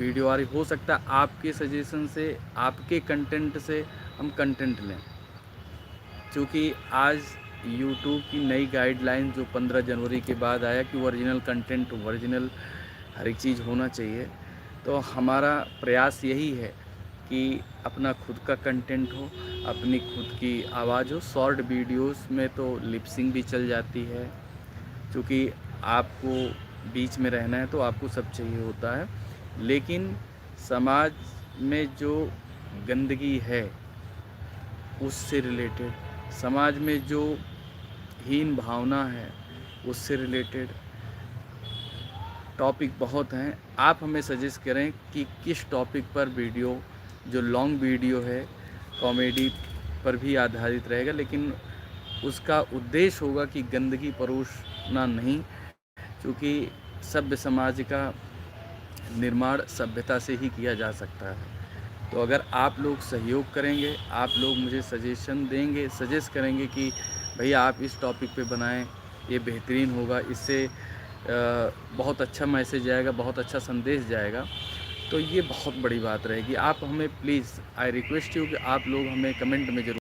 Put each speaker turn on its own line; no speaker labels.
Video आ रही, हो सकता है आपके सजेशन से, आपके कंटेंट से हम कंटेंट लें। क्योंकि आज यूट्यूब की नई गाइडलाइन जो 15 जनवरी के बाद आया कि ओरिजिनल कंटेंट, ओरिजिनल हर एक चीज़ होना चाहिए। तो हमारा प्रयास यही है कि अपना खुद का कंटेंट हो, अपनी खुद की आवाज़ हो। शॉर्ट वीडियोस में तो लिप सिंक भी चल जाती है, क्योंकि आपको बीच में रहना है तो आपको सब चाहिए होता है। लेकिन समाज में जो गंदगी है उससे रिलेटेड, समाज में जो हीन भावना है उससे रिलेटेड टॉपिक बहुत हैं। आप हमें सजेस्ट करें कि किस टॉपिक पर वीडियो, जो लॉन्ग वीडियो है कॉमेडी पर भी आधारित रहेगा, लेकिन उसका उद्देश्य होगा कि गंदगी परोसना नहीं, क्योंकि सभ्य समाज का निर्माण सभ्यता से ही किया जा सकता है। तो अगर आप लोग सहयोग करेंगे, आप लोग मुझे सजेशन देंगे, सजेस्ट करेंगे कि भैया आप इस टॉपिक पे बनाएं, ये बेहतरीन होगा, इससे बहुत अच्छा मैसेज जाएगा, बहुत अच्छा संदेश जाएगा, तो ये बहुत बड़ी बात रहेगी। आप हमें प्लीज़, आई रिक्वेस्ट यू कि आप लोग हमें कमेंट में ज़रूर